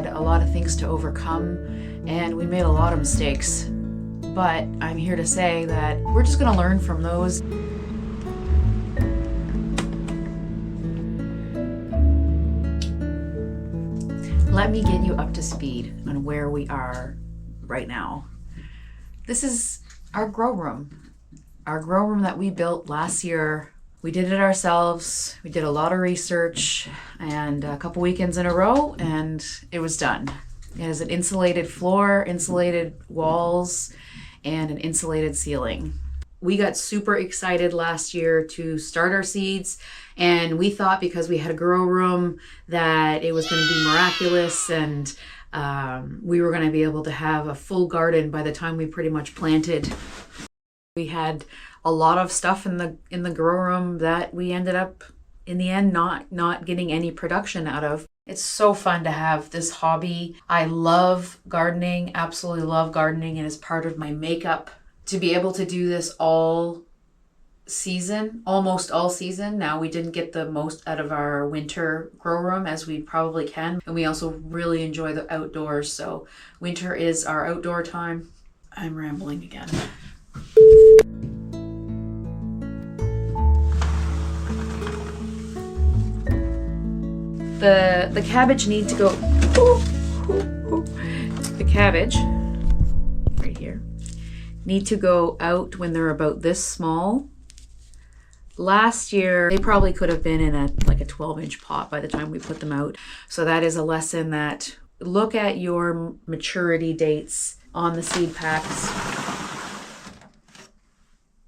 had a lot of things to overcome and we made a lot of mistakes. But I'm here to say that we're just gonna learn from those. Let me get you up to speed on where we are right now. This is our grow room. Our grow room that we built last year. We did it ourselves. We did a lot of research and a couple weekends in a row, and it was done. It has an insulated floor, insulated walls, and an insulated ceiling. We got super excited last year to start our seeds, and we thought because we had a grow room that it was going to be miraculous, and we were going to be able to have a full garden by the time we pretty much planted. We had a lot of stuff in the grow room that we ended up in the end not getting any production out of. It's so fun to have this hobby. I love gardening, absolutely love gardening, and it's part of my makeup. To be able to do this all season, almost all season. Now, we didn't get the most out of our winter grow room as we probably can, and we also really enjoy the outdoors, so winter is our outdoor time. I'm rambling again. The cabbage need to go, the cabbage, right here, need to go out when they're about this small. Last year, they probably could have been in a 12-inch pot by the time we put them out. So that is a lesson that look at your maturity dates on the seed packs.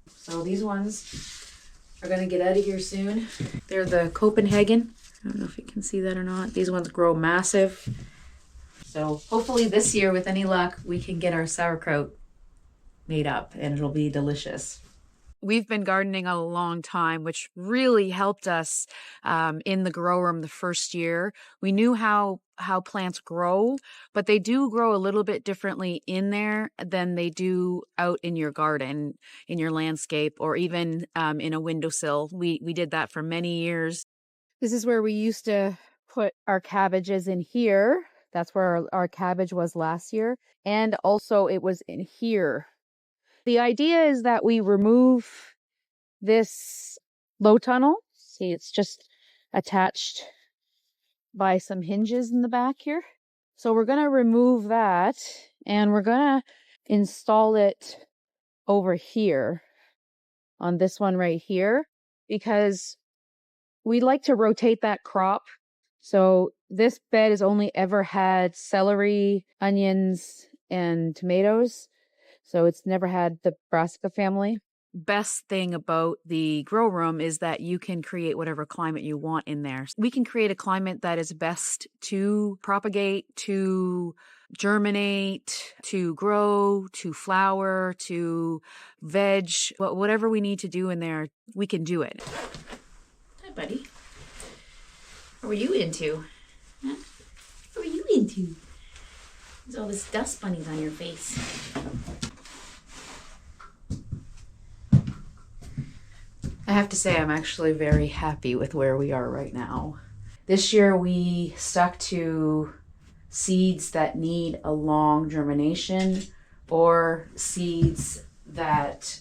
So these ones are gonna get out of here soon. They're the Copenhagen. I don't know if you can see that or not. These ones grow massive. So hopefully this year, with any luck, we can get our sauerkraut made up and it'll be delicious. We've been gardening a long time, which really helped us in the grow room the first year. We knew how plants grow, but they do grow a little bit differently in there than they do out in your garden, in your landscape, or even in a windowsill. We did that for many years. This is where we used to put our cabbages in here. That's where our cabbage was last year. And also it was in here. The idea is that we remove this low tunnel. See, it's just attached by some hinges in the back here. So we're going to remove that and we're going to install it over here on this one right here, because we like to rotate that crop. So this bed has only ever had celery, onions, and tomatoes. So it's never had the brassica family. Best thing about the grow room is that you can create whatever climate you want in there. We can create a climate that is best to propagate, to germinate, to grow, to flower, to veg, whatever we need to do in there, we can do it. Hi, buddy. What were you into? Huh? What were you into? There's all this dust bunnies on your face. I have to say I'm actually very happy with where we are right now. This year we stuck to seeds that need a long germination, or seeds that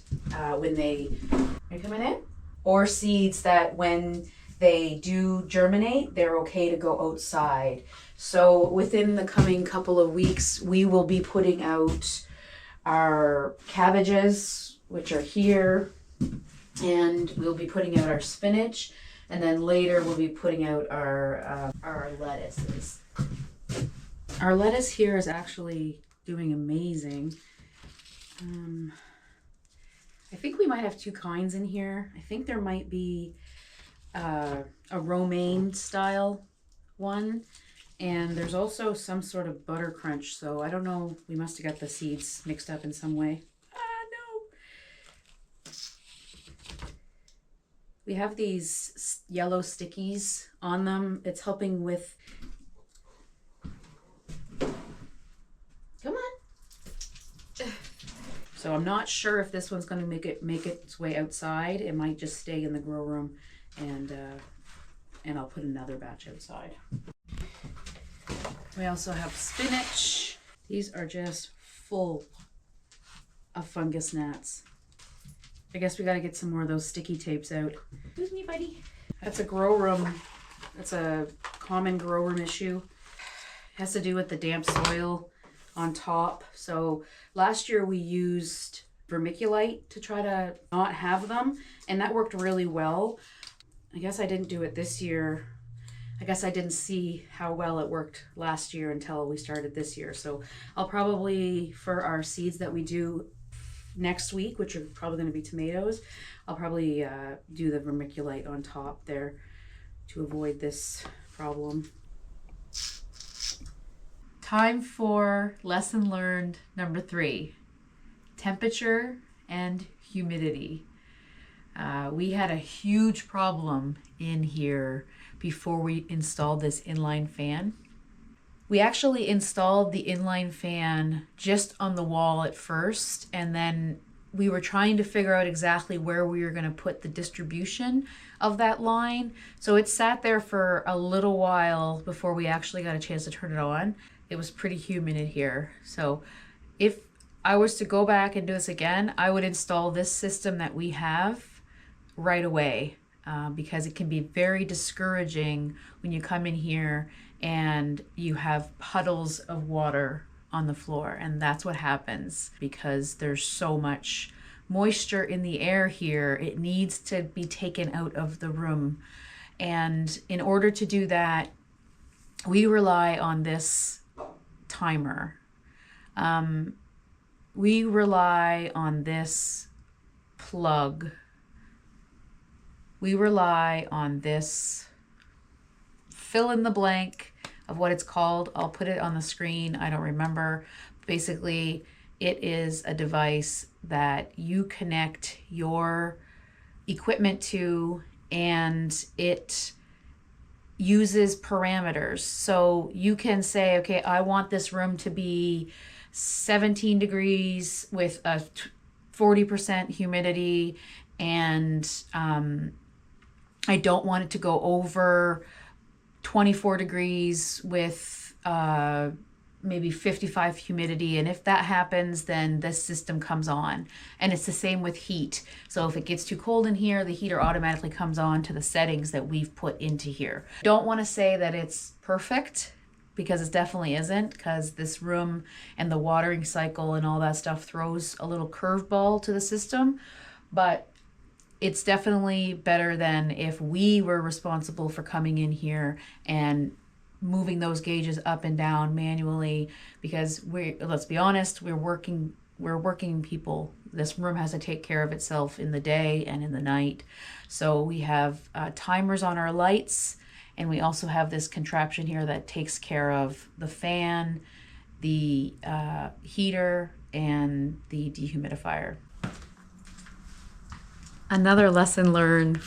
when they do germinate, they're okay to go outside. So within the coming couple of weeks, we will be putting out our cabbages, which are here, and we'll be putting out our spinach, and then later we'll be putting out our lettuces. Our lettuce here is actually doing amazing. I think we might have two kinds in here. I think there might be a romaine style one, and there's also some sort of butter crunch, so I don't know, we must have got the seeds mixed up in some way. We have these yellow stickies on them. It's helping with, come on. So I'm not sure if this one's going to make its way outside. It might just stay in the grow room, and I'll put another batch outside. We also have spinach. These are just full of fungus gnats. I guess we got to get some more of those sticky tapes out. Excuse me, buddy. That's a grow room. That's a common grow room issue. It has to do with the damp soil on top. So last year we used vermiculite to try to not have them, and that worked really well. I guess I didn't do it this year. I guess I didn't see how well it worked last year until we started this year. So I'll probably, for our seeds that we do next week, which are probably going to be tomatoes, I'll probably do the vermiculite on top there to avoid this problem. Time for lesson learned number 3, temperature and humidity. We had a huge problem in here before we installed this inline fan. We actually installed the inline fan just on the wall at first, and then we were trying to figure out exactly where we were going to put the distribution of that line. So it sat there for a little while before we actually got a chance to turn it on. It was pretty humid in here. So if I was to go back and do this again, I would install this system that we have right away, because it can be very discouraging when you come in here and you have puddles of water on the floor. And that's what happens because there's so much moisture in the air here. It needs to be taken out of the room. And in order to do that, we rely on this timer. We rely on this plug. We rely on this fill in the blank of what it's called. I'll put it on the screen. I don't remember. Basically, it is a device that you connect your equipment to, and it uses parameters. So you can say, okay, I want this room to be 17 degrees with a 40% humidity, and I don't want it to go over 24 degrees with maybe 55 humidity. And if that happens, then this system comes on. And it's the same with heat. So if it gets too cold in here, the heater automatically comes on to the settings that we've put into here. Don't want to say that it's perfect, because it definitely isn't, because this room and the watering cycle and all that stuff throws a little curveball to the system. But it's definitely better than if we were responsible for coming in here and moving those gauges up and down manually, because let's be honest, we're working people. This room has to take care of itself in the day and in the night. So we have timers on our lights, and we also have this contraption here that takes care of the fan, the heater, and the dehumidifier. Another lesson learned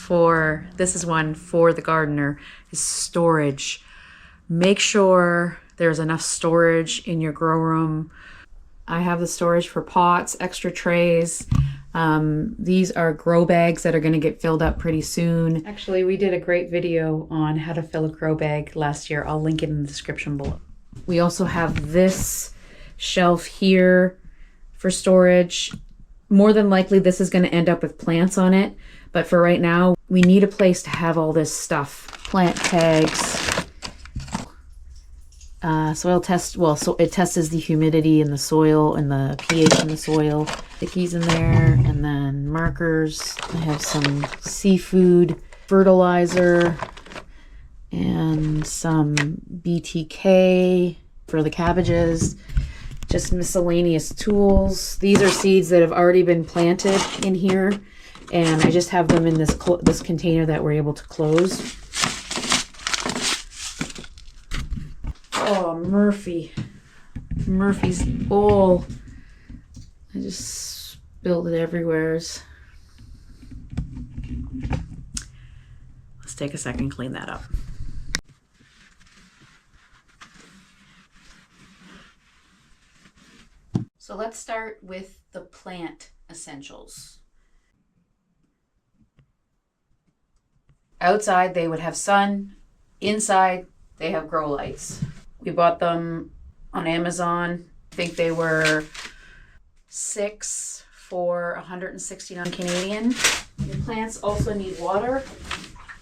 this is one for the gardener, is storage. Make sure there's enough storage in your grow room. I have the storage for pots, extra trays. These are grow bags that are going to get filled up pretty soon. Actually, we did a great video on how to fill a grow bag last year. I'll link it in the description below. We also have this shelf here for storage. More than likely, this is going to end up with plants on it. But for right now, we need a place to have all this stuff. Plant tags. Soil test, so it tests the humidity in the soil and the pH in the soil. Stickies in there, and then markers. I have some seafood fertilizer and some BTK for the cabbages. Just miscellaneous tools. These are seeds that have already been planted in here, and I just have them in this container that we're able to close. Oh, Murphy's bowl. I just spilled it everywhere. Let's take a second and clean that up. So let's start with the plant essentials. Outside, they would have sun. Inside, they have grow lights. We bought them on Amazon. I think they were 6 for 169 Canadian. Your plants also need water.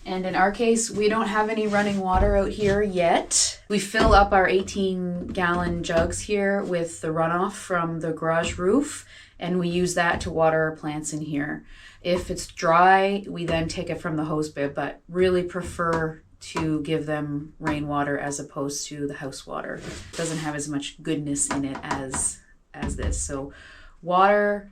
And in our case, we don't have any running water out here yet. We fill up our 18-gallon jugs here with the runoff from the garage roof, and we use that to water our plants in here. If it's dry, we then take it from the hose bib, but really prefer to give them rainwater as opposed to the house water. It doesn't have as much goodness in it as this. So water,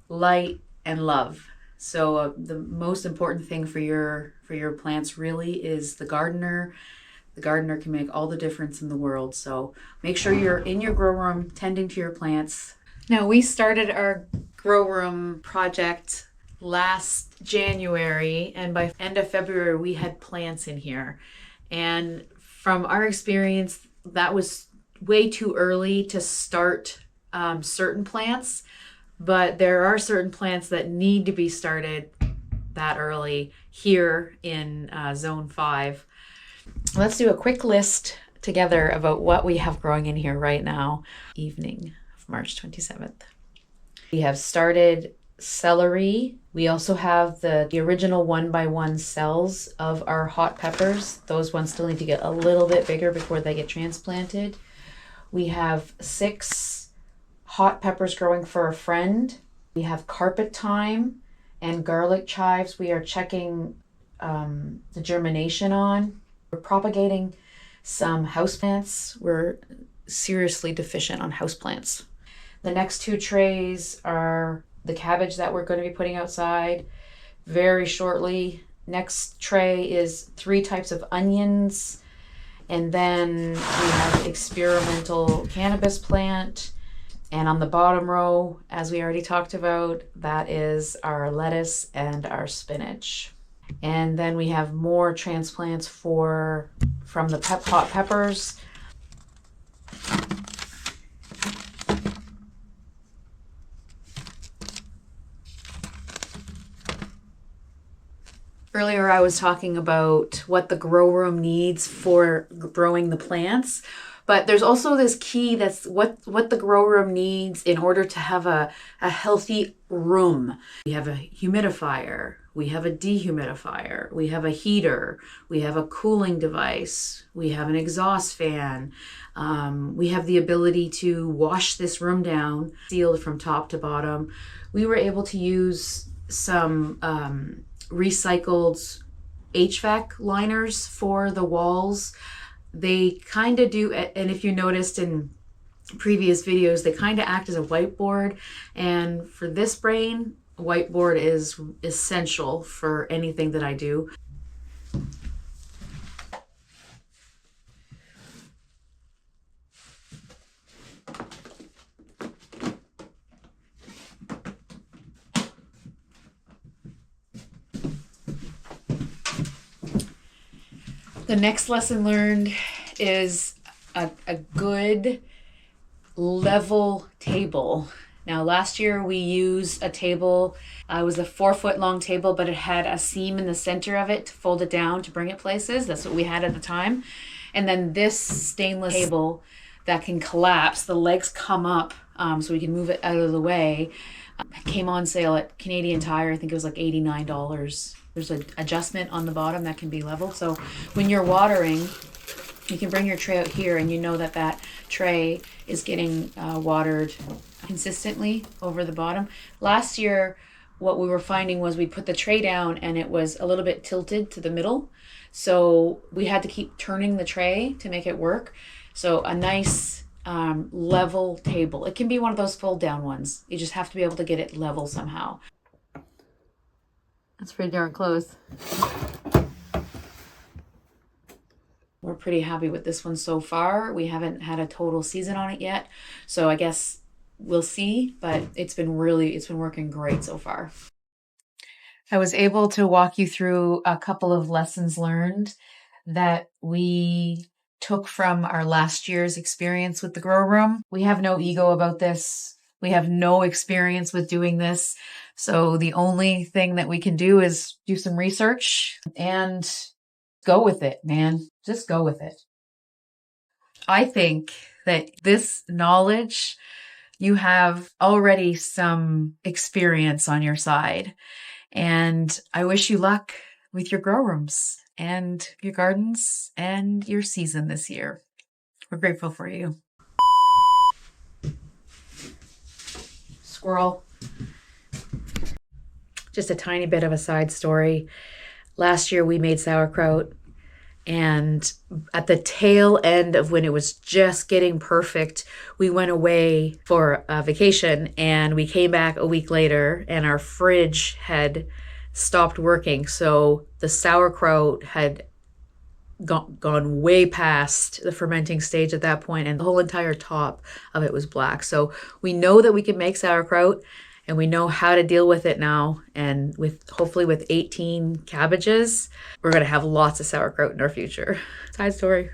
light, and love. So the most important thing for your plants really is the gardener. The gardener can make all the difference in the world. So make sure you're in your grow room tending to your plants. Now, we started our grow room project last January, and by end of February we had plants in here. And from our experience, that was way too early to start certain plants, but there are certain plants that need to be started that early here in zone 5. Let's do a quick list together about what we have growing in here right now. Evening of March 27th. We have started celery. We also have the original 1x1 cells of our hot peppers. Those ones still need to get a little bit bigger before they get transplanted. We have 6 hot peppers growing for a friend. We have carpet thyme and garlic chives. We are checking the germination on. We're propagating some houseplants. We're seriously deficient on houseplants. The next 2 trays are the cabbage that we're going to be putting outside very shortly. Next tray is 3 types of onions. And then we have experimental cannabis plant. And on the bottom row, as we already talked about, that is our lettuce and our spinach. And then we have more transplants from the hot peppers. Earlier I was talking about what the grow room needs for growing the plants, but there's also this key that's what the grow room needs in order to have a healthy room. We have a humidifier, we have a dehumidifier, we have a heater, we have a cooling device, we have an exhaust fan, we have the ability to wash this room down, sealed from top to bottom. We were able to use some recycled HVAC liners for the walls. They kind of do, and if you noticed in previous videos, they kind of act as a whiteboard. And for this brain, whiteboard is essential for anything that I do. The next lesson learned is a good level table. Now, last year we used a table. It was a 4-foot long table, but it had a seam in the center of it to fold it down to bring it places. That's what we had at the time. And then this stainless table that can collapse, the legs come up so we can move it out of the way. Came on sale at Canadian Tire. I think it was like $89. There's an adjustment on the bottom that can be leveled. So when you're watering, you can bring your tray out here and you know that that tray is getting watered consistently over the bottom. Last year, what we were finding was we put the tray down and it was a little bit tilted to the middle. So we had to keep turning the tray to make it work. So a nice level table. It can be one of those fold down ones. You just have to be able to get it level somehow. That's pretty darn close. We're pretty happy with this one so far. We haven't had a total season on it yet, so I guess we'll see, but it's been working great so far. I was able to walk you through a couple of lessons learned that we took from our last year's experience with the grow room. We have no ego about this. We have no experience with doing this. So the only thing that we can do is do some research and go with it, man. Just go with it. I think that this knowledge, you have already some experience on your side. And I wish you luck with your grow rooms and your gardens and your season this year. We're grateful for you. Squirrel. Just a tiny bit of a side story. Last year we made sauerkraut, and at the tail end of when it was just getting perfect, we went away for a vacation, and we came back a week later and our fridge had stopped working. So the sauerkraut had gone way past the fermenting stage at that point, and the whole entire top of it was black. So we know that we can make sauerkraut, and we know how to deal with it now. And hopefully with 18 cabbages, we're going to have lots of sauerkraut in our future. Side story.